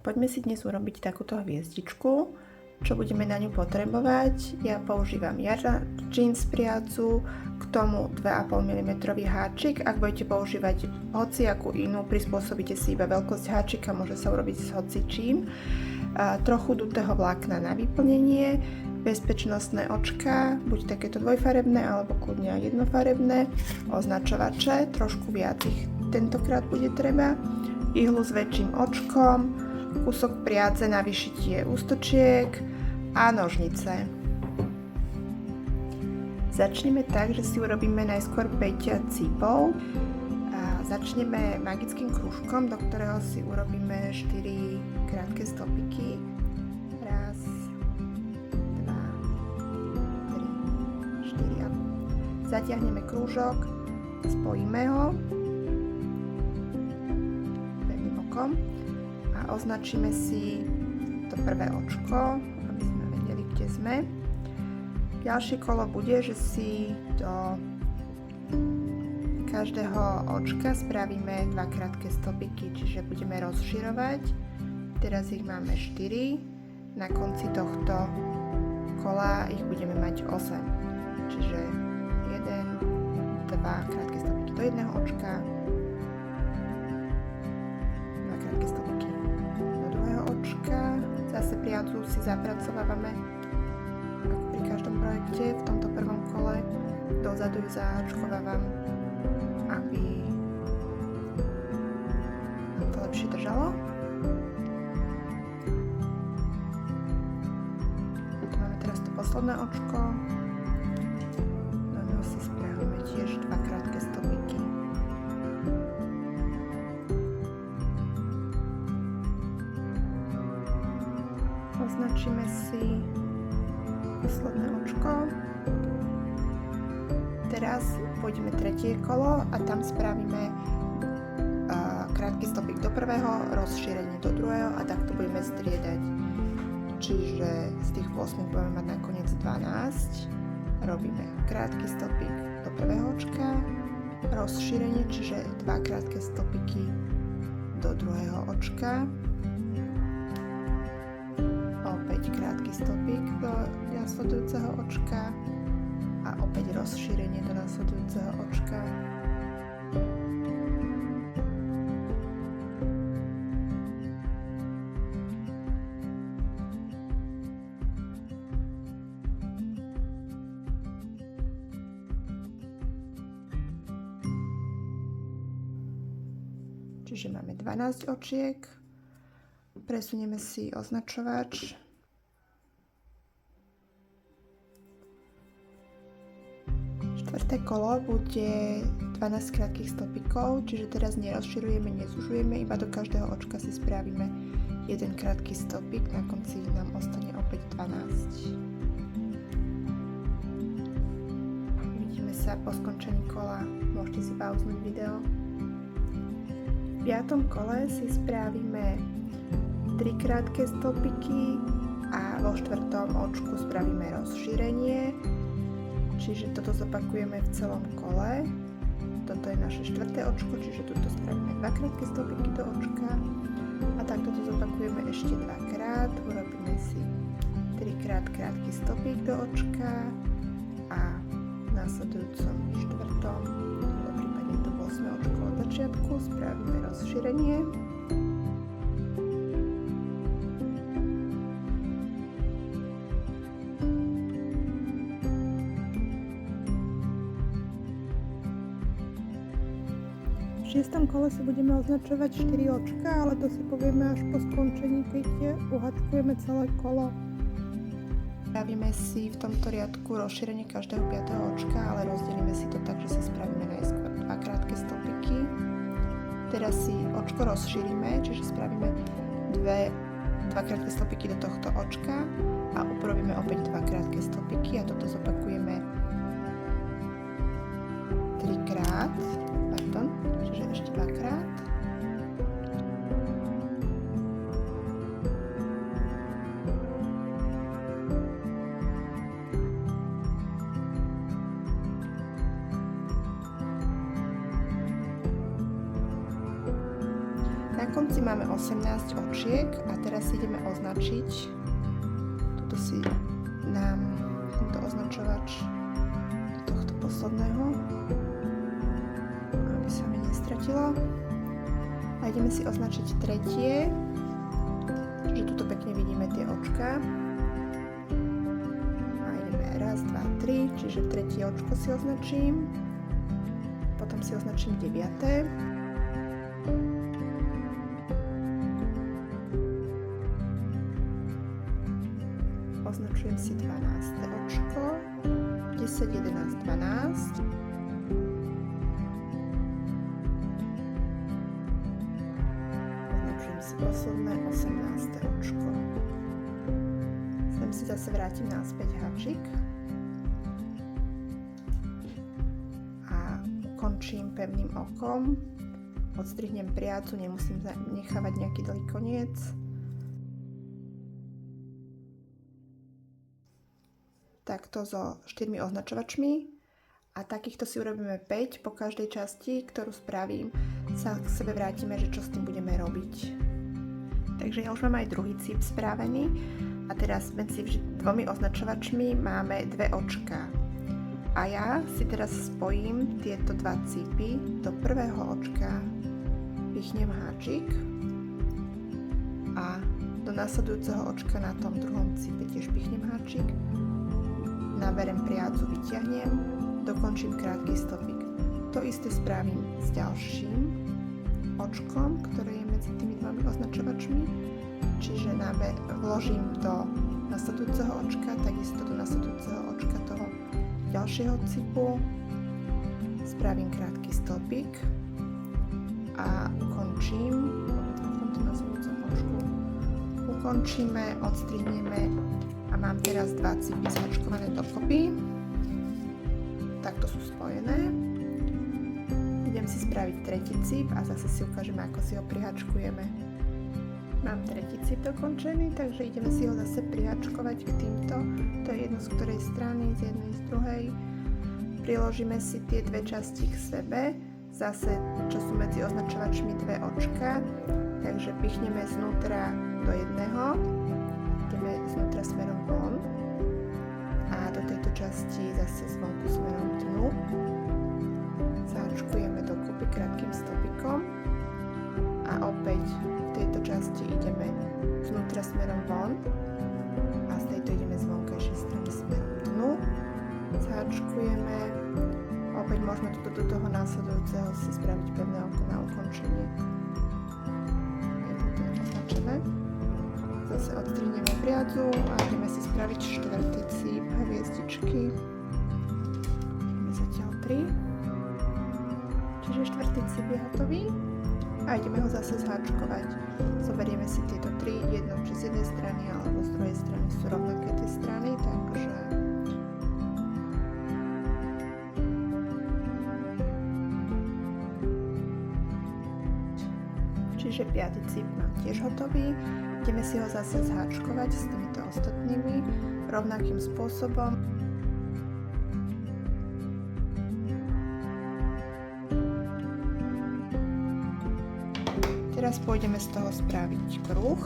poďme si dnes urobiť takúto hviezdičku. Čo budeme na ňu potrebovať? Ja používam Jara Jeans priacu, k tomu 2,5 mm háčik. Ak budete používať hociakú inú, prispôsobíte si iba veľkosť háčika, môže sa urobiť s hocičím. Trochu dutého vlákna na vyplnenie, bezpečnostné očká, buď takéto dvojfarebné alebo kľudne aj jednofarebné, označovače, trošku viac ich tentokrát bude treba, ihlu s väčším očkom, kúsok priadze na vyšitie ústočiek a nožnice. Začneme tak, že si urobíme najskôr 5 cípov. Začneme magickým krúžkom, do ktorého si urobíme 4 krátke stopiky. Raz, 2, 3, 4 a zatiahneme krúžok, spojíme ho pevným okom a označíme si to prvé očko, aby sme vedeli, kde sme. Ďalšie kolo bude, že si do každého očka spravíme 2 krátke stopiky, čiže budeme rozširovať. Teraz ich máme 4, na konci tohto kola ich budeme mať 8, čiže 1, 2 krátke stopiky do jedného očka, 2 krátke stopiky do druhého očka. Zase priadzu si zapracovávame ako pri každom projekte. V tomto prvom kole dozadu ju zaháčkovávam, aby nám to lepšie držalo. Tu máme teraz to posledné očko, do neho si spravíme tiež 2 krátke stopiky. Označíme si posledné očko. Teraz pôjdeme tretie kolo a tam spravíme krátky stopik do prvého, rozšírenie do druhého a takto budeme striedať. Čiže z tých 8 budeme mať nakoniec 12. Robíme krátky stopik do prvého očka, rozšírenie, čiže 2 krátke stopiky do druhého očka, opäť krátky stopik do nasledujúceho očka a opäť rozšírenie do nasledujúceho očka. Čiže máme 12 očiek. Presunieme si označovač. Štvrté kolo bude 12 krátkych stopikov, čiže teraz nerozširujeme, nezužujeme, iba do každého očka si spravíme 1 krátky stopik, na konci nám ostane opäť 12. Vidíme sa po skončení kola, môžete si pauznúť video. V 5. kole si spravíme 3 krátke stopiky a vo 4. očku spravíme rozšírenie. Čiže toto zopakujeme v celom kole. Toto je naše 4. očko, čiže tuto spravíme 2 krátke stopiky do očka a takto to zopakujeme ešte 2 krát. Urobíme si 3 krát krátky stopik do očka a v následujúcom 4., prípadne to 8. očko od začiatku spravíme rozšírenie. V 6. kole si budeme označovať 4 očka, ale to si povieme až po skončení, keď uhačkujeme celé kolo. Spravíme si v tomto riadku rozšírenie každého 5. očka, ale rozdelíme si to tak, že si spravíme najskôr 2 krátke stopiky. Teraz si očko rozšírime, čiže spravíme 2 krátke stopiky do tohto očka a upravíme opäť 2 krátke stopiky a toto zopakujeme 3 krát. Čiže ešte 2 krát. Na konci máme 18 očiek a teraz ideme označiť. Tuto si dám tento označovač do tohto posledného, aby sa mi nestratilo. A ideme si označiť tretie, čiže tuto pekne vidíme tie očka. A ideme 1, 2, 3, čiže tretie očko si označím. Potom si označím 9. Označujem si 12. očko, 10, 11, 12. Označujem si posledné 18. očko. Sem si zase vrátim naspäť háčik a ukončím pevným okom. Odstrihnem priacu, nemusím nechávať nejaký dlhý koniec. Takto so 4 označovačmi a takýchto si urobíme 5. Po každej časti, ktorú spravím, sa k sebe vrátime, že čo s tým budeme robiť. Takže ja už mám aj druhý cíp spravený a teraz medzi 2 označovačmi máme 2 očká. A ja si teraz spojím tieto 2 cípy, do prvého očka pichnem háčik a do nasledujúceho očka na tom druhom cípe tiež pichnem háčik. Naberem priacu, vyťahnem, dokončím krátky stopik. To isté spravím s ďalším očkom, ktoré je medzi tými 2 označovačmi. Čiže vložím do nasledujúceho očka, takisto do nasledujúceho očka toho ďalšieho cipu. Spravím krátky stopik a ukončím v tomto nasledujúcom očku. Ukončíme, odstrihneme a mám teraz 2 cipy zhačkované dokopy. Takto sú spojené. Idem si spraviť tretí cip a zase si ukážeme, ako si ho prihačkujeme. Mám tretí cip dokončený, takže ideme si ho zase prihačkovať k týmto. To je jedno z ktorej strany, z jednej, z druhej. Priložíme si tie 2 časti k sebe. Zase, čo sú medzi označovačmi 2 očka. Takže pichneme znútra do jedného. Ideme znútra smerom von a do tejto časti zase zvonku smerom dnu. Zahačkujeme dokopy krátkym stopikom a opäť v tejto časti ideme znútra smerom von a z tejto ideme z vonkajšej strany smerom dnu. Zahačkujeme, opäť môžeme do toho následujúceho si spraviť pevné oko na ukončenie. Je to označené. Zase odstrihneme priadzu a ideme si spraviť 4. cíp hviezdičky. Máme zatiaľ 3. Čiže 4. cíp je hotový a ideme ho zase zháčkovať. Zoberieme si tieto 3, jedno či z jednej strany alebo z druhej strany sú rovnaké tie strany, takže čiže 5. cíp mám tiež hotový. Ideme si ho zase zháčkovať s týmito ostatnými rovnakým spôsobom. Teraz pôjdeme z toho spraviť kruh.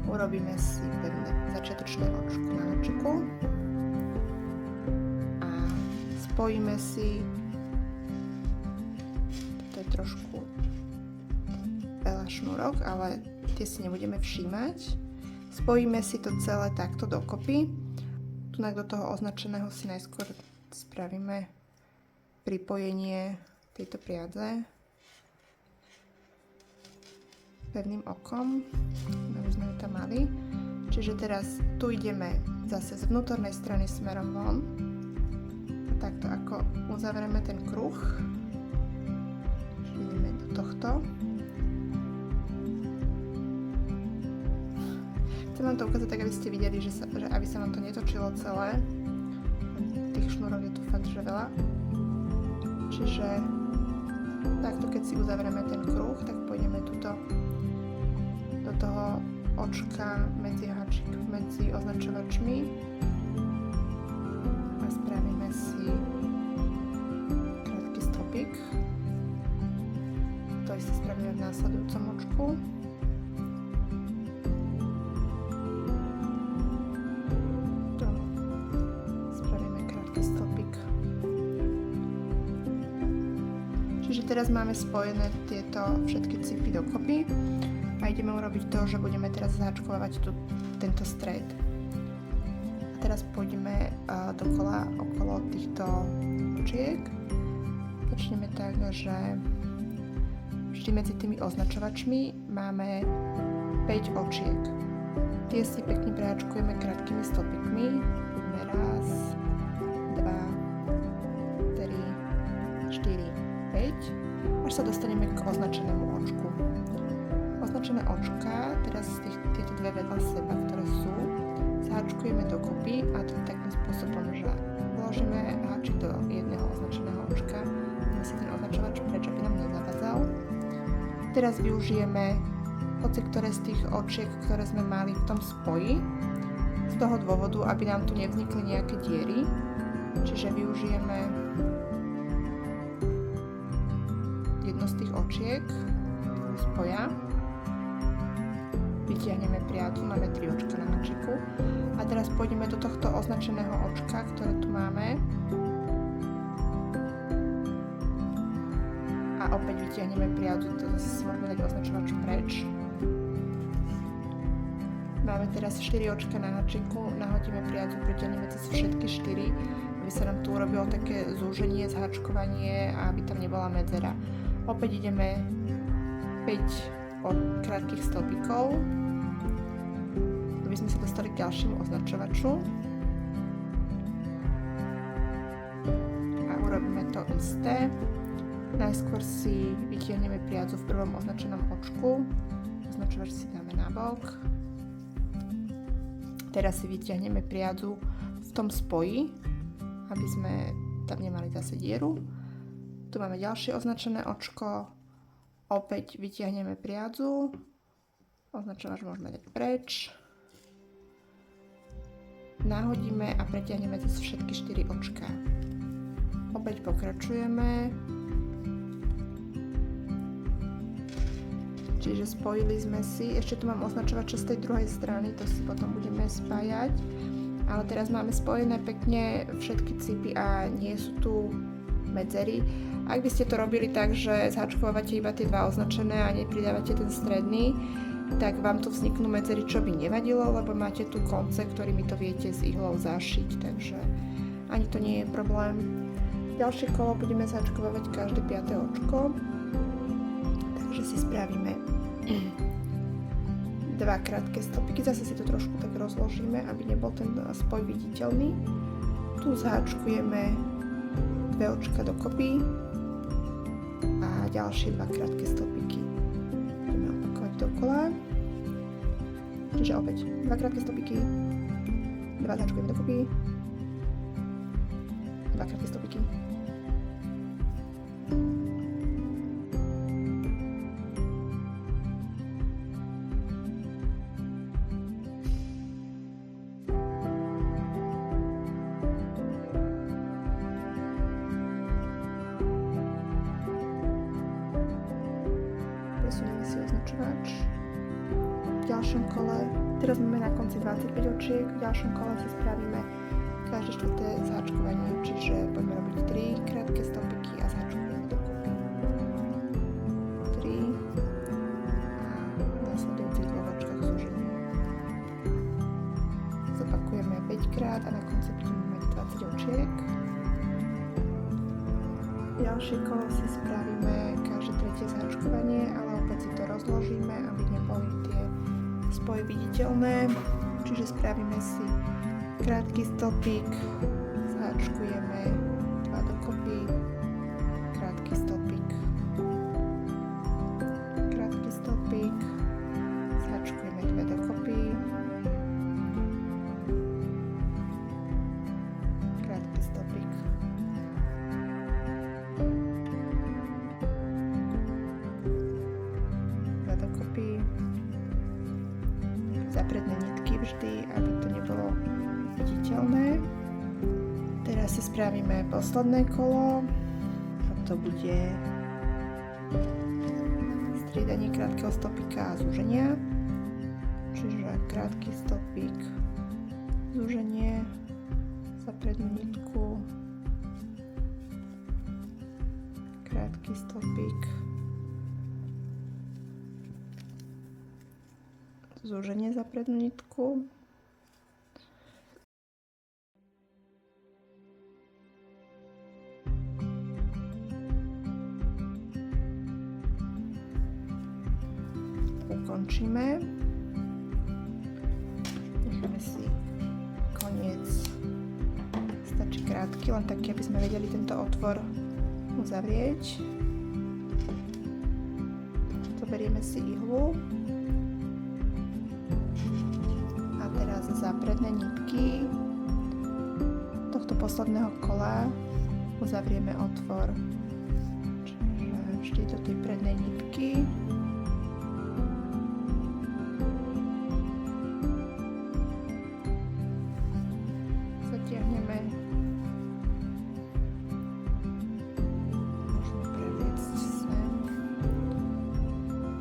Urobíme si pevné začiatočné očko na nočiku a spojíme si, toto je trošku veľa šnúrok, ale tie si nebudeme všímať. Spojíme si to celé takto dokopy. Tunak do toho označeného si najskôr spravíme pripojenie tejto priadze pevným okom, aby sme ju tam mali. Čiže teraz tu ideme zase z vnútornej strany smerom von a takto ako uzavrieme ten kruh, ideme do tohto. Chcem vám to ukázať tak, aby ste videli, že aby sa vám to netočilo celé. Tých šnúrov je tu fakt, že veľa. Čiže takto, keď si uzavrieme ten kruh, tak pôjdeme tuto do toho očka medzi označovačmi a spravíme si krátky stopik. To isté spravíme v následujúcom očku. Tu spravíme krátky stĺpik. Čiže teraz máme spojené tieto všetky cipy dokopy a ideme urobiť to, že budeme teraz zaháčkovať tento stred. A teraz pôjdeme dokola okolo týchto očiek. Začneme tak, že vždy medzi tými označovačmi máme 5 očiek. Tie si pekne preháčkujeme krátkými stĺpikmi. Poďme raz, 2, 3, 4, 5, až sa dostaneme k označenému očku. Označené očka, teraz tieto dve vedľa seba, ktoré sú, zaháčkujeme dokopy a to takým spôsobom, že vložíme háčik do jedného označeného očka, dáme si ten označovač preč, aby nám nezavadzal. Teraz využijeme hoci ktoré z tých očiek, ktoré sme mali v tom spoji, z toho dôvodu, aby nám tu nevznikli nejaké diery. Čiže využijeme jedno z tých očiek spoja, vytiahneme priadzu, máme 3 očka na háčiku a teraz pôjdeme do tohto označeného očka, ktoré tu máme, a opäť vytiahneme priadzu, to zase môžeme dať označovač preč. Máme teraz 4 očka na háčiku, nahodíme priadzu, pritiahneme cez všetky 4, aby sa nám tu urobilo také zúženie, zháčkovanie a aby tam nebola medzera. Opäť ideme 5 krátkych stĺpikov, aby sme sa dostali k ďalšiemu označovaču. A urobíme to isté. Najskôr si vytiahneme priadzu v prvom označenom očku, označovač si dáme nabok. Teraz si vytiahneme priadzu v tom spoji, aby sme tam nemali zase dieru. Tu máme ďalšie označené očko, opäť vytiahneme priadzu, označovač môžeme dať preč, nahodíme a pretiahneme cez všetky 4 očka. Opäť pokračujeme. Čiže spojili sme si, ešte tu mám označovače z tej druhej strany, to si potom budeme spájať, ale teraz máme spojené pekne všetky cipy a nie sú tu medzery. Ak by ste to robili tak, že zháčkovávate iba tie 2 označené a nepridávate ten stredný, tak vám tu vzniknú medzery, čo by nevadilo, lebo máte tu konce, ktorými to viete s ihlou zašiť, takže ani to nie je problém. Ďalšie kolo budeme zháčkovávať každé 5. očko. Takže si spravíme 2 krátke stĺpiky, zase si to trošku tak rozložíme, aby nebol ten spoj viditeľný. Tu zháčkujeme 2 očka dokopy a ďalšie 2 krátke stĺpiky. Budeme opakovať dokola. Čiže opäť 2 krátke stĺpiky, 2 zháčkujeme dokopy, 2 krátke stĺpiky. Presunieme si označovač. V ďalšom kole, teraz máme na konci 25 očiek, v ďalšom kole si spravíme každé 4. zháčkovanie, čiže poďme robiť 3 krátke stĺpiky a zháčkujeme dokopy. 3 a v následujúcich 2 očkách zúženie. Zopakujeme 5 krát a na konci budeme mať 20 očiek. Ďalšie kolo si spravíme každé 3. zháčkovanie, ale opäť si to rozložíme, aby neboli tie spoje viditeľné. Čiže spravíme si krátky stĺpik, zháčkujeme 2 dokopy, krátky stĺpik, krátky stĺpik, zháčkujeme 2 dokopy, krátky stĺpik. Zapredné nitky vždy, aby to nebolo viditeľné. Teraz si spravíme posledné kolo a to bude striedanie krátkeho stopika a zúženia. Čiže krátky stopik, zúženie za prednú nitku, krátky stopik, zúženie za prednú nitku, ukončíme. Necháme si koniec, stačí krátky, len taký, aby sme vedeli tento otvor uzavrieť. Zoberieme si ihlu a teraz za predné nitky tohto posledného kola uzavrieme otvor. Čiže vždy do tej prednej nitky. Zatiahneme. Môžeme previesť sem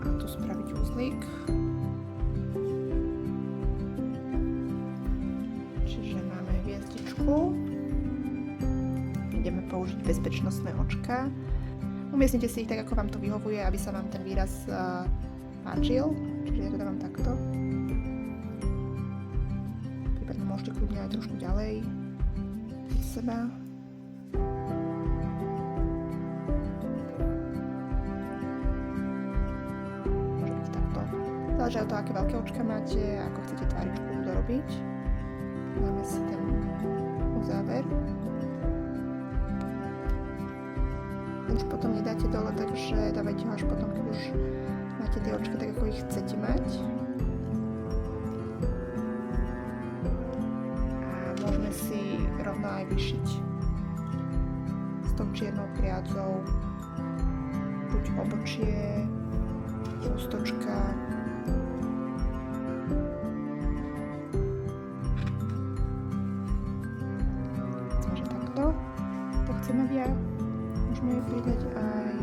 a tu spraviť uzlík. Čiže máme hviezdičku. Ideme použiť bezpečnostné očka. Umiestnite si ich tak, ako vám to vyhovuje, aby sa vám ten výraz páčil. Čiže ja to dávam takto. Prípadne môžete kľudne aj trošku ďalej od seba. Môže byť takto. Záleží od toho, aké veľké očka máte a ako chcete tváričku dorobiť. Dáme si ten uzáver. Už potom nedáte dole, takže dávajte ho až potom, keď už máte tie očka tak, ako ich chcete mať. A môžeme si rovno aj vyšiť s tou čiernou priadzou buď obočie, ústočka. Takže takto. To chcem mať ja. Môžeme pridať aj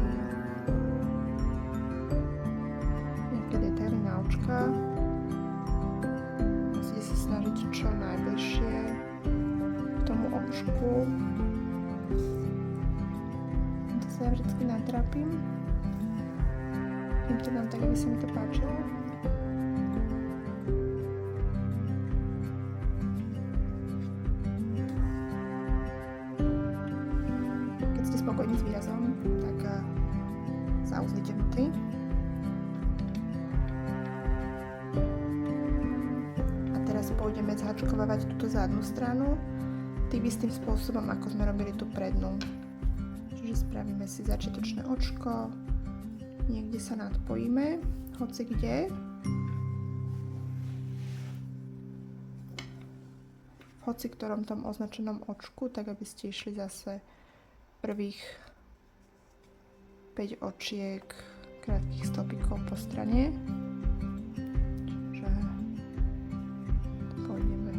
nejaké detaily na očka. Musíte sa snažiť čo najbližšie k tomu očku. To sa ja vždycky natrapím. Tým to dám tak, aby sa mi to páčilo. Spokojný s výrazom, tak zauzlite vnútri. A teraz pôjdeme zhačkovávať túto zadnú stranu tým istým spôsobom, ako sme robili tú prednú. Čiže spravíme si začiatočné očko, niekde sa nadpojíme, hoci kde. V hoci ktorom tom označenom očku, tak aby ste išli zase prvých 5 očiek krátkych stopikov po strane. Čiže pôjdeme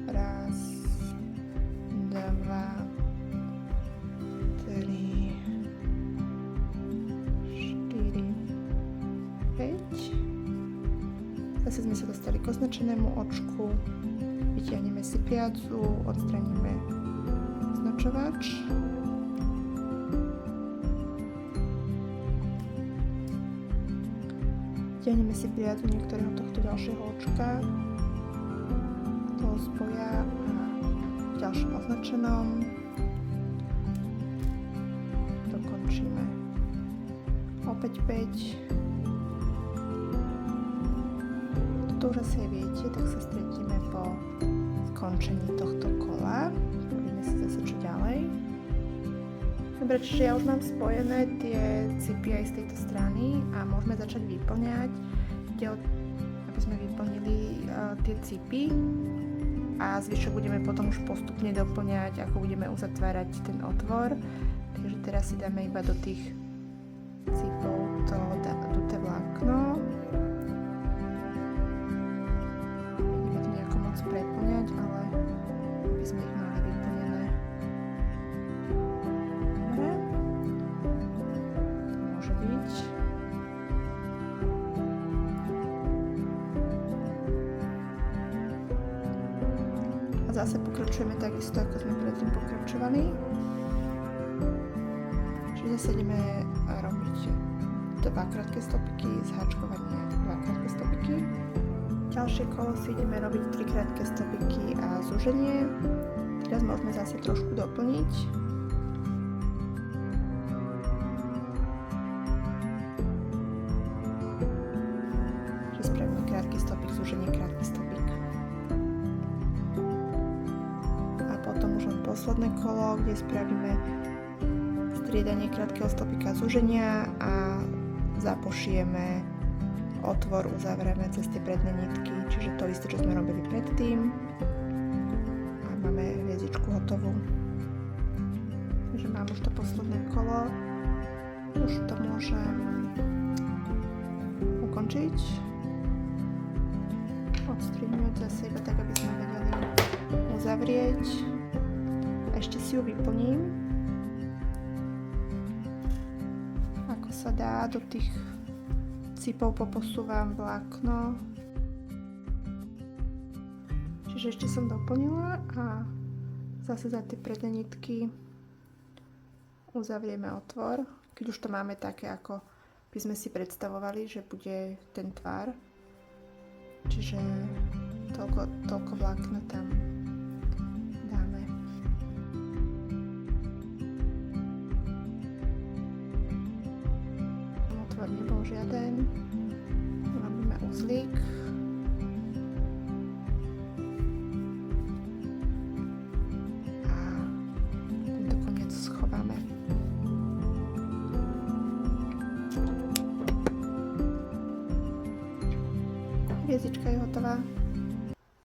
1, 2, 3, 4, 5. Zase sme sa dostali k označenému očku. Vytiahneme si priadzu, odstraníme označovač. Vytiahneme si priadzu niektorého tohto ďalšieho očka, toho spoja a v ďalšom označenom. Dokončíme opäť 5. Toto už asi aj viete, tak sa stretíme po skončení tohto kola. Poďme si zase čo ďalej. Dobre, čiže ja už mám spojené tie cipy aj z tejto strany a môžeme začať vyplňať. Ide o, aby sme vyplnili tie cipy a zvyšok budeme potom už postupne doplňať, ako budeme uzatvárať ten otvor. Takže teraz si dáme iba do tých cipov to duté vlákno. Nebudeme to nejako moc preplňať, ale aby sme ich mali vyplnené. Dobre. To môže byť. zase pokračujeme takisto, ako sme predtým pokračovali. Čiže zase ideme robiť 2 krátke stopiky, zháčkovanie 2 krátke stopiky. Ďalšie kolo si ideme robiť 3 krátke stopiky a zúženie. Teraz môžeme zase trošku doplniť. Že spravíme krátky stopik, zúženie, krátky stopik. A potom už len posledné kolo, kde spravíme striedanie krátkeho stopika, zúženia a zapošijeme otvor, uzavrieme cez tie predné nitky, čiže to isté, čo sme robili predtým. A máme hviezdičku hotovú. Takže mám už to posledné kolo. Už to môžem ukončiť. Odstrihnúť zase iba tak, aby sme vedeli uzavrieť. A ešte si ju vyplním. Ako sa dá, do tých cipov poposúvam vlákno. Čiže ešte som doplnila a zase za tie predné nitky uzavrieme otvor. Keď už to máme také, ako by sme si predstavovali, že bude ten tvar. Čiže toľko vlákna tam dáme. Otvor nebol žiaden. Robíme uzlík. A tento koniec schováme. Hviezdička je hotová.